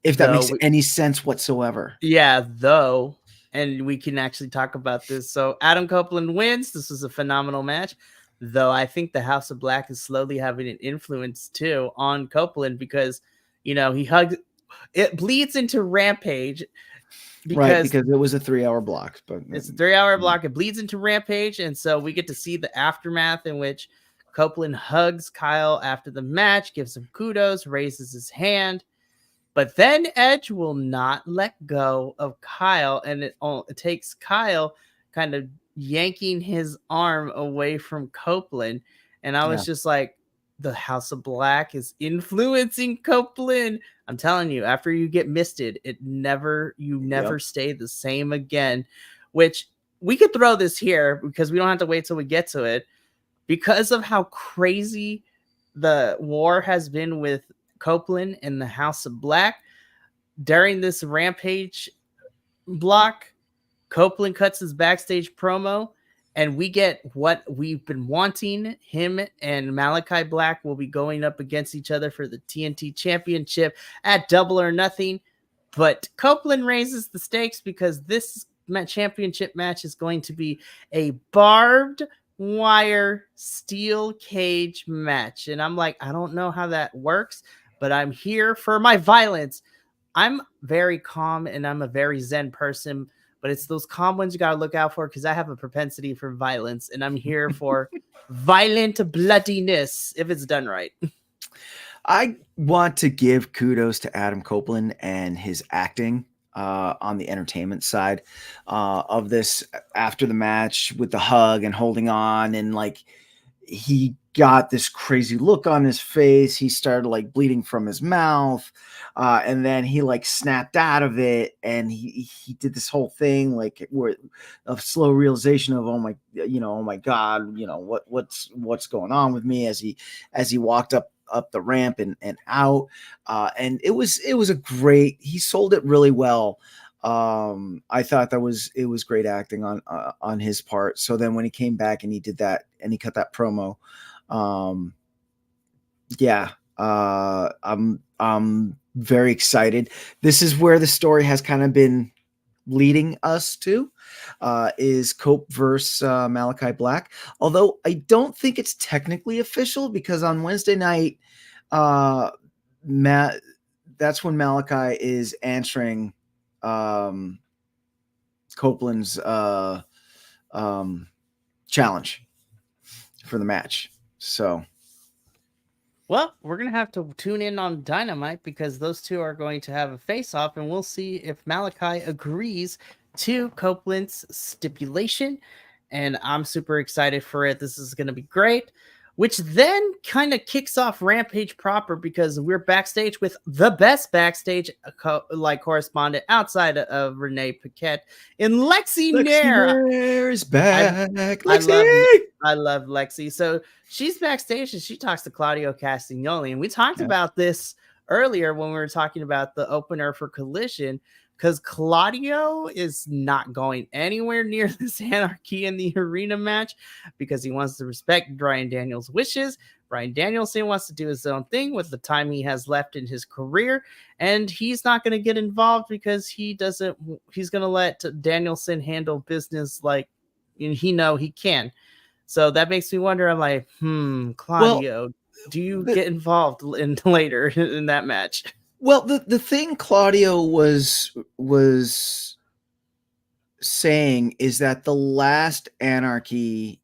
If that makes Though any sense whatsoever. Yeah, though, and we can actually talk about this. So Adam Copeland wins. This was a phenomenal match. Though I think the House of Black is slowly having an influence too on Copeland because he hugs it bleeds into Rampage Right, because because it was a 3-hour block, but it's a 3-hour block. It bleeds into Rampage, and so we get to see the aftermath in which Copeland hugs Kyle after the match, gives him kudos, raises his hand. But then Edge will not let go of Kyle, and it takes Kyle kind of yanking his arm away from Copeland. And I yeah. was just like, the House of Black is influencing Copeland. I'm telling you, after you get misted, you never stay the same again. Which we could throw this here because we don't have to wait till we get to it. Because of how crazy the war has been with Copeland and the House of Black, during this Rampage block, Copeland cuts his backstage promo, and we get what we've been wanting. Him and Malachi Black will be going up against each other for the TNT Championship at Double or Nothing. But Copeland raises the stakes because this championship match is going to be a barbed wire steel cage match. And I'm like, I don't know how that works, but I'm here for my violence. I'm very calm and I'm a very zen person, but it's those calm ones you got to look out for because I have a propensity for violence and I'm here for violent bloodiness if it's done right. I want to give kudos to Adam Copeland and his acting on the entertainment side of this after the match with the hug and holding on, and like he got this crazy look on his face. He started like bleeding from his mouth, and then he like snapped out of it, and he did this whole thing like where of slow realization of oh my god, what's going on with me as he walked up the ramp and out, and it was a great. He sold it really well. I thought it was great acting on his part. So then when he came back and he did that and he cut that promo, I'm very excited. This is where the story has kind of been leading us to, is Cope versus Malachi Black. Although I don't think it's technically official because on Wednesday night, that's when Malachi is answering Copeland's challenge for the match. So, well, we're going to have to tune in on Dynamite because those two are going to have a face-off, and we'll see if Malachi agrees to Copeland's stipulation. And I'm super excited for it. This is going to be great. Which then kind of kicks off Rampage proper because we're backstage with the best backstage correspondent outside of Renee Paquette in Lexi Nair. Nair is back. I love Lexi. So she's backstage and she talks to Claudio Castagnoli. And we talked about this earlier when we were talking about the opener for Collision, because Claudio is not going anywhere near this Anarchy in the Arena match because he wants to respect Bryan Daniels' wishes. Bryan Danielson wants to do his own thing with the time he has left in his career, and he's not going to get involved because he's going to let Danielson handle business like he can. So that makes me wonder. I'm like, Claudio, do you get involved later in that match? Well, the thing Claudio was saying is that the last Anarchy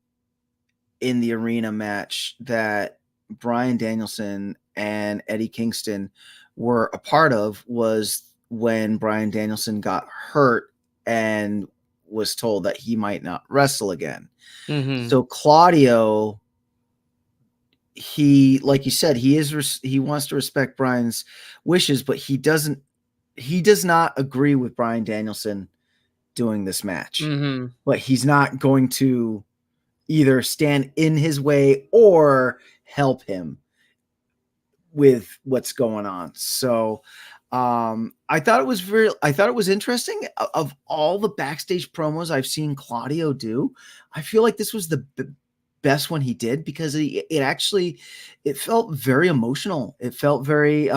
in the Arena match that Bryan Danielson and Eddie Kingston were a part of was when Bryan Danielson got hurt and was told that he might not wrestle again. Mm-hmm. So Claudio, he, like you said, he wants to respect Bryan's wishes, but he does not agree with Bryan Danielson doing this match. Mm-hmm. But he's not going to either stand in his way or help him with what's going on. So I thought it was interesting. Of all the backstage promos I've seen Claudio do, I feel like this was the best one he did, because it felt very emotional. It felt very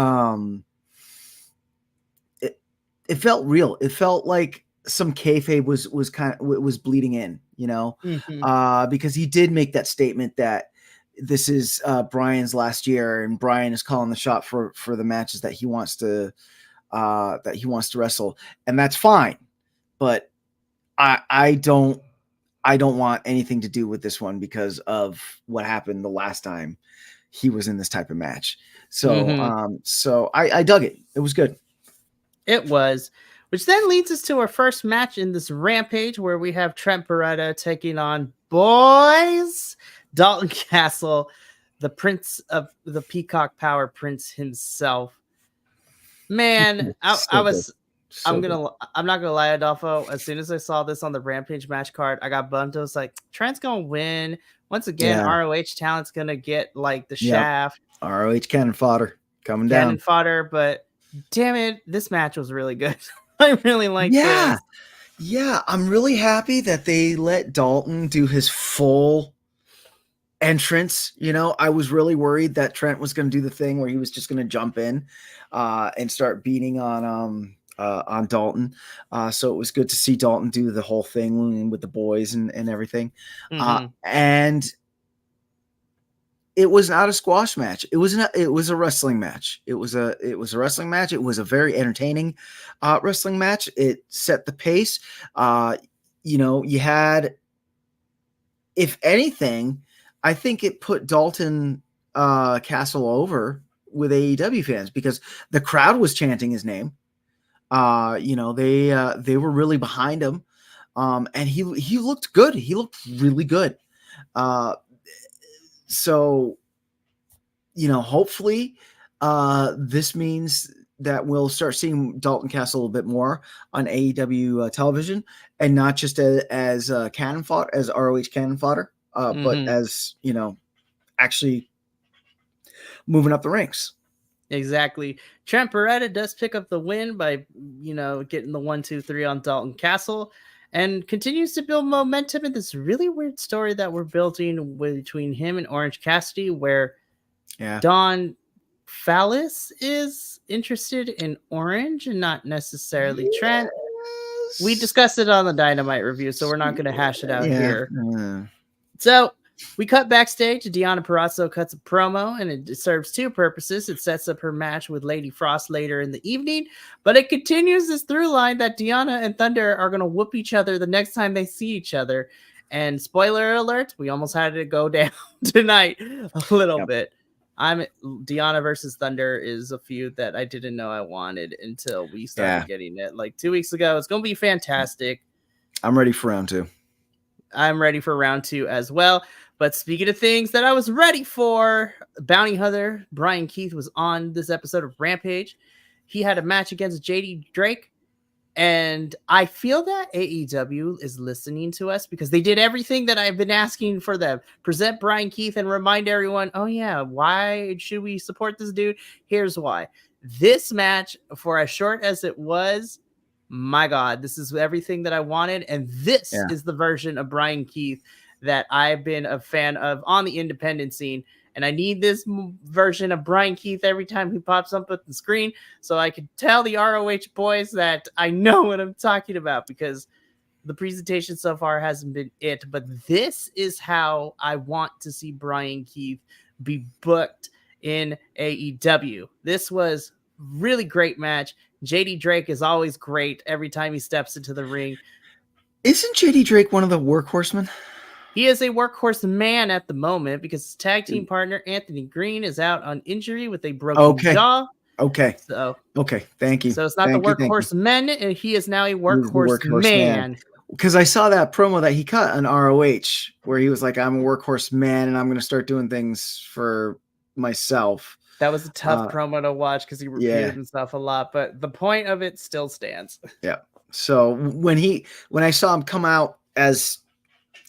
it felt real. It felt like some kayfabe was bleeding in, because he did make that statement that this is Brian's last year, and Brian is calling the shot for the matches that he wants to wrestle, and that's fine. But I don't want anything to do with this one because of what happened the last time he was in this type of match. So so I dug it. It was good. It was, which then leads us to our first match in this Rampage, where we have Trent Beretta taking on boys Dalton Castle, the Prince of the Peacock Power Prince himself. Man, I'm not gonna lie, Adolfo. As soon as I saw this on the Rampage match card, I got bummed. I was like, Trent's gonna win once again. Yeah. ROH talent's gonna get like the shaft. ROH cannon fodder coming down. Cannon fodder, but damn it, this match was really good. I really liked this. Yeah, I'm really happy that they let Dalton do his full entrance. I was really worried that Trent was going to do the thing where he was just going to jump in and start beating on Dalton. So it was good to see Dalton do the whole thing with the boys and everything. And it was not a squash match. It was a wrestling match. It was a wrestling match. It was a very entertaining wrestling match. It set the pace. You had, if anything, I think it put Dalton Castle over with AEW fans, because the crowd was chanting his name. They were really behind him, and he looked good. He looked really good. So, hopefully, this means that we'll start seeing Dalton Castle a little bit more on AEW television, and not just as cannon fodder, as ROH cannon fodder, but as actually moving up the ranks. Exactly. Trent Beretta does pick up the win by getting the 1-2-3 on Dalton Castle, and continues to build momentum in this really weird story that we're building between him and Orange Cassidy, where Don Fallis is interested in Orange and not necessarily Trent. We discussed it on the Dynamite review, so we're not going to hash it out here. So we cut backstage. Deonna Purrazzo cuts a promo, and it serves two purposes. It sets up her match with Lady Frost later in the evening, but it continues this through line that Deonna and Thunder are going to whoop each other the next time they see each other. And spoiler alert, we almost had it go down tonight a little bit. Deonna versus Thunder is a feud that I didn't know I wanted until we started getting it like 2 weeks ago. It's going to be fantastic. I'm ready for round two. I'm ready for round two as well. But speaking of things that I was ready for, Bounty Hunter Brian Keith was on this episode of Rampage. He had a match against JD Drake. And I feel that AEW is listening to us, because they did everything that I've been asking for them. Present Brian Keith and remind everyone, oh yeah, why should we support this dude? Here's why. This match, for as short as it was, my God, this is everything that I wanted. And this is the version of Brian Keith that I've been a fan of on the independent scene. And I need this version of Brian Keith every time he pops up at the screen, so I can tell the ROH boys that I know what I'm talking about, because the presentation so far hasn't been it. But this is how I want to see Brian Keith be booked in AEW. This was really great match. JD Drake is always great every time he steps into the ring. Isn't JD Drake one of the workhorsemen? He is a workhorse man at the moment, because his tag team partner, Anthony Green, is out on injury with a broken jaw. Okay. Thank you. So it's not the workhorse men, and he is now a workhorse man. Because I saw that promo that he cut on ROH, where he was like, I'm a workhorse man, and I'm going to start doing things for myself. That was a tough promo to watch, because he repeated himself a lot, but the point of it still stands. Yeah. So when I saw him come out as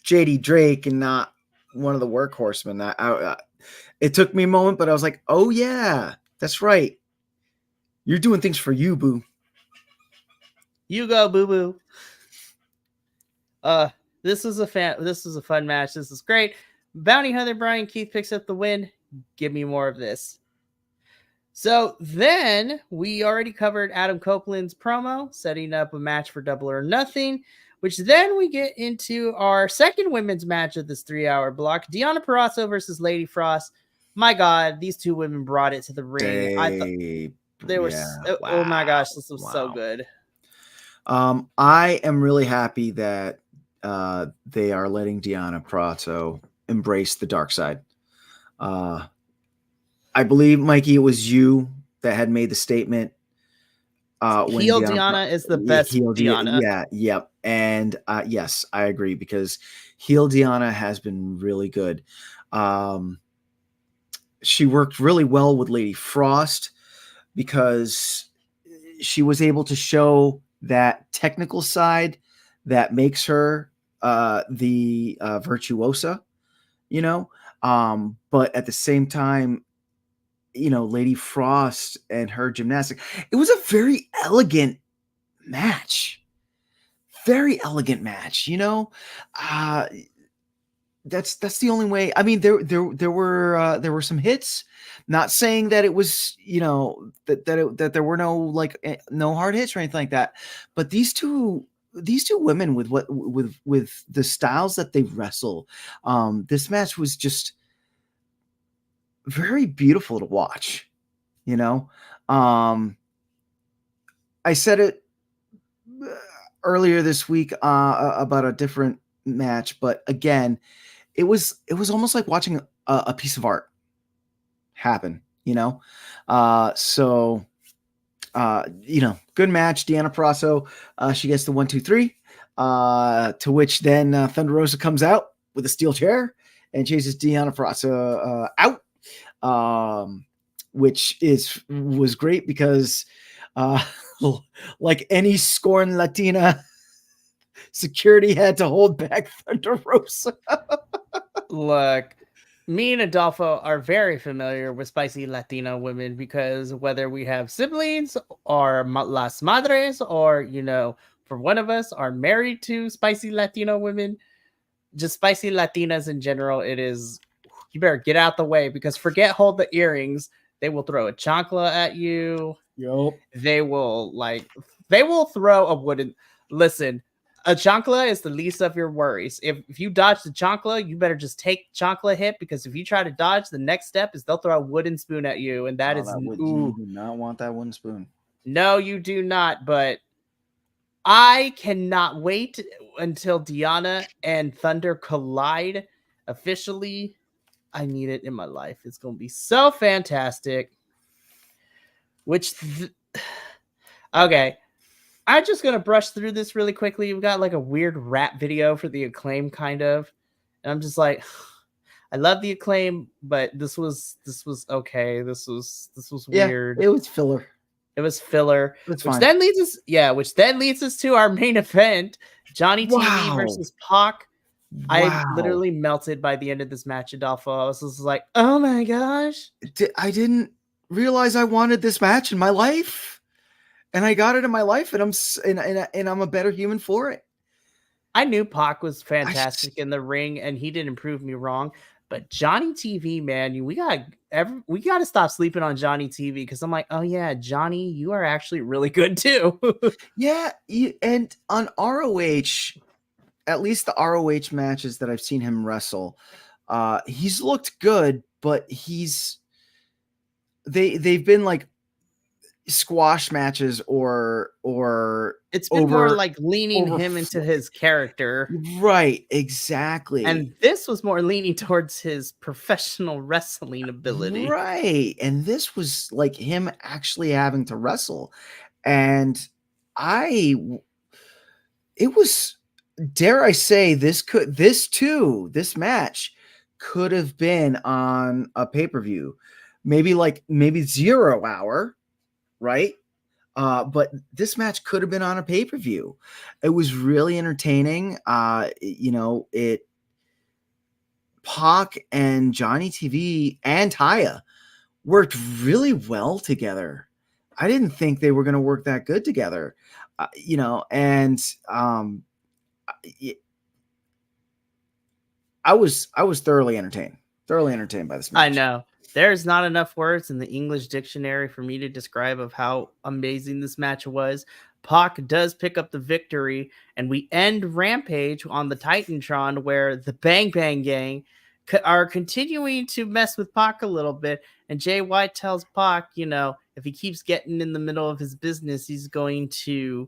JD Drake and not one of the workhorsemen, it took me a moment, but I was like, oh yeah, that's right. You're doing things for you, boo. You go, boo boo. This was a fun match. This is great. Bounty Hunter Brian Keith picks up the win. Give me more of this. So then we already covered Adam Copeland's promo, setting up a match for Double or Nothing, which then we get into our second women's match of this 3-hour block. Deonna Purrazzo versus Lady Frost. My God, these two women brought it to the ring. I thought they were, oh my gosh, this was so good. I am really happy that they are letting Deonna Purrazzo embrace the dark side. I believe, Mikey, it was you that had made the statement. Heel Deonna is the best Deonna. Yeah, yep. And yes, I agree, because heel Deonna has been really good. She worked really well with Lady Frost because she was able to show that technical side that makes her the virtuosa, you know. But at the same time, you know, Lady Frost and her gymnastics, it was a very elegant match. Very elegant match, you know. That's the only way. I mean, there were some hits. Not saying that it was, you know, that there were no hard hits or anything like that. But these two women with the styles that they wrestle, this match was just very beautiful to watch, you know. I said it earlier this week about a different match, but again, it was almost like watching a piece of art happen, you know. So you know, good match. Deonna Purrazzo, she gets the 1, 2, 3, to which then Thunder Rosa comes out with a steel chair and chases Deonna Purrazzo out. Which was great because like any scorned Latina, security had to hold back Thunder Rosa. Look, me and Adolfo are very familiar with spicy Latino women because whether we have siblings or las madres, or, you know, for one of us are married to spicy Latino women, just spicy Latinas in general, it is, you better get out the way, because forget hold the earrings. They will throw a chancla at you. Yep. They will throw a wooden, listen, a chancla is the least of your worries. If you dodge the chancla, you better just take chancla hit, because if you try to dodge, the next step is they'll throw a wooden spoon at you. And you do not want that wooden spoon. No, you do not. But I cannot wait until Deonna and Thunder collide officially. I need it in my life. It's going to be so fantastic. Okay. I'm just going to brush through this really quickly. We've got like a weird rap video for the Acclaim, kind of. And I'm just like, I love the Acclaim, but this was okay. This was weird. It was filler. It was filler. Which then leads us to our main event, Johnny TV versus Pac. Wow. I literally melted by the end of this match, Adolfo. I was just like, oh my gosh. I didn't realize I wanted this match in my life. And I got it in my life, and I'm a better human for it. I knew Pac was fantastic in the ring, and he didn't prove me wrong. But Johnny TV, man, we got to stop sleeping on Johnny TV, because I'm like, oh yeah, Johnny, you are actually really good too. Yeah, and on ROH, at least the ROH matches that I've seen him wrestle, he's looked good, but they've been like squash matches or it's been more like leaning him into his character. Right, exactly. And this was more leaning towards his professional wrestling ability. Right. And this was like him actually having to wrestle. And it was, dare I say, this match could have been on a pay-per-view. Maybe 0 hour, right? But this match could have been on a pay-per-view. It was really entertaining. You know, Pac and Johnny TV and Taya worked really well together. I didn't think they were going to work that good together, and I was thoroughly entertained by this match. I know. There's not enough words in the English dictionary for me to describe of how amazing this match was. Pac does pick up the victory, and we end Rampage on the Titantron, where the Bang Bang Gang are continuing to mess with Pac a little bit. And Jay White tells Pac, if he keeps getting in the middle of his business, he's going to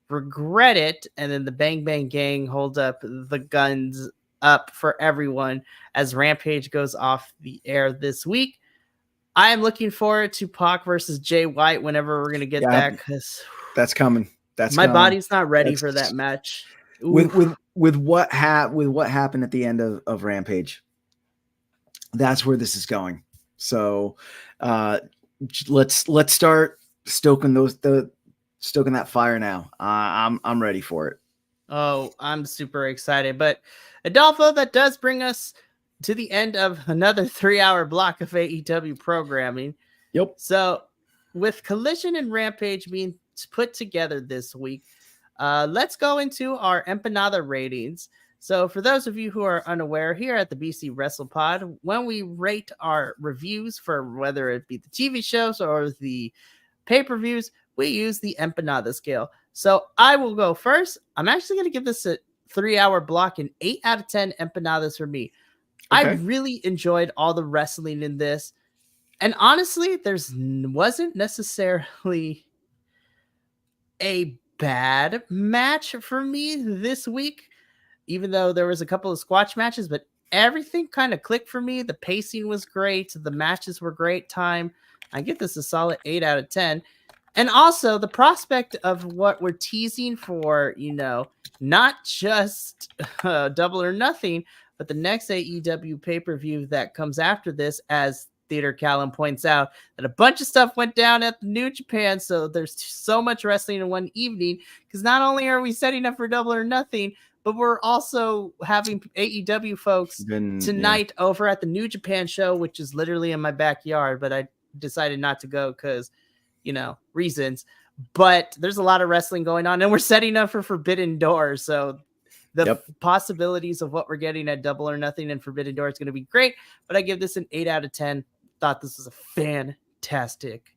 regret it. And then the Bang Bang Gang hold up the guns up for everyone as Rampage goes off the air this week. I am looking forward to Pac versus Jay White whenever we're going to get that, because that's coming. My body's not ready for that match. With what happened at the end of Rampage. That's where this is going. So let's start stoking that fire now. I'm ready for it. Oh, I'm super excited. But Adolfo, that does bring us to the end of another 3-hour block of AEW programming. Yep. So with Collision and Rampage being put together this week, let's go into our Empanada ratings. So for those of you who are unaware, here at the BC WrestlePod, when we rate our reviews for whether it be the TV shows or the pay-per-views, we use the Empanada scale. So I will go first. I'm actually going to give this a 3-hour block, and 8 out of 10 empanadas for me. Okay. I really enjoyed all the wrestling in this. And honestly, wasn't necessarily a bad match for me this week, even though there was a couple of squash matches, but everything kind of clicked for me. The pacing was great. The matches were great time. I give this a solid 8 out of 10. And also the prospect of what we're teasing for, not just Double or Nothing, but the next AEW pay-per-view that comes after this, as Theater Callum points out, that a bunch of stuff went down at the New Japan. So there's so much wrestling in one evening, because not only are we setting up for Double or Nothing, but we're also having AEW folks tonight over at the New Japan show, which is literally in my backyard, but I decided not to go because, reasons. But there's a lot of wrestling going on, and we're setting up for Forbidden Door. So the possibilities of what we're getting at Double or Nothing and Forbidden Door is going to be great. But I give this an 8 out of 10. Thought this was a fantastic.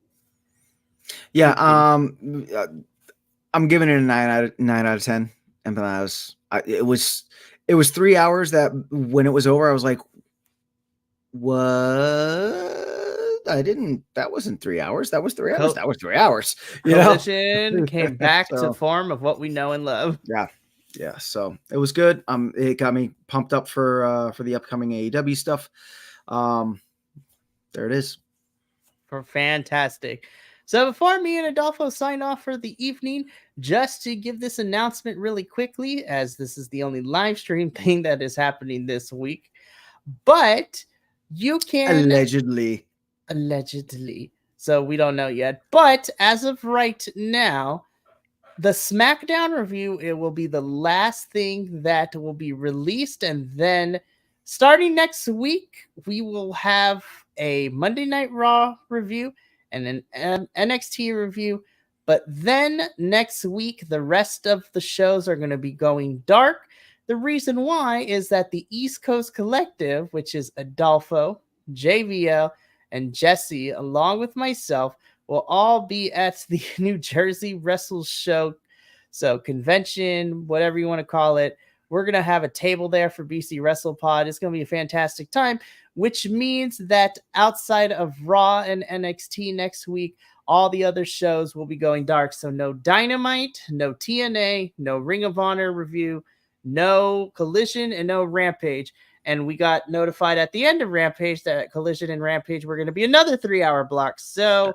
Yeah. I'm giving it a 9 out of 10. Empanadas. It was 3 hours that when it was over, I was like, what? That wasn't 3 hours. That was 3 hours. That was 3 hours. Collision came back to form of what we know and love. Yeah. Yeah. So it was good. It got me pumped up for the upcoming AEW stuff. There it is. Fantastic. So before me and Adolfo sign off for the evening, just to give this announcement really quickly, as this is the only live stream thing that is happening this week, but you can allegedly, so we don't know yet, but as of right now, the SmackDown review, it will be the last thing that will be released, and then starting next week, we will have a Monday Night Raw review and an NXT review. But then next week, the rest of the shows are going to be going dark. The reason why is that the East Coast Collective, which is Adolfo, JVL, and Jesse, along with myself, will all be at the New Jersey Wrestle Show. So convention, whatever you want to call it. We're going to have a table there for BC WrestlePod. It's going to be a fantastic time, which means that outside of Raw and NXT next week, all the other shows will be going dark. So no Dynamite, no TNA, no Ring of Honor review, no Collision, and no Rampage. And we got notified at the end of Rampage that Collision and Rampage were going to be another 3-hour block. So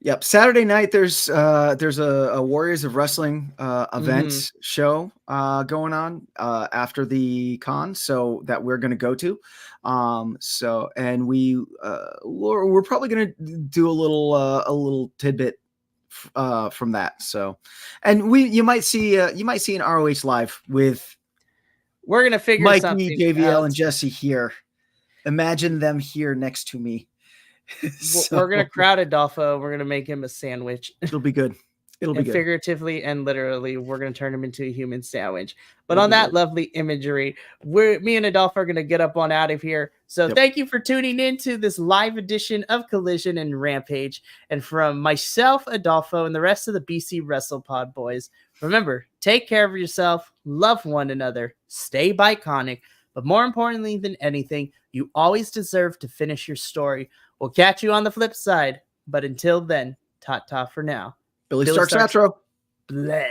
yep. Saturday night, there's a Warriors of Wrestling event show going on after the con, so that we're going to go to. And we're probably going to do a little tidbit from that. So, and you might see an ROH live with. We're going to figure Mike, something me, JVL, out. and Jesse here. Imagine them here next to me. We're gonna crowd Adolfo. We're gonna make him a sandwich. It'll be good. It'll be And good. figuratively and literally, we're going to turn him into a human sandwich. But It'll on be that good. lovely imagery, me and Adolfo are going to get up on out of here. So thank you for tuning in to this live edition of Collision and Rampage. And from myself, Adolfo, and the rest of the BC WrestlePod boys, remember, take care of yourself, love one another, stay biconic, but more importantly than anything, you always deserve to finish your story. We'll catch you on the flip side. But until then, ta-ta for now. Billy Starks outro. Bleh.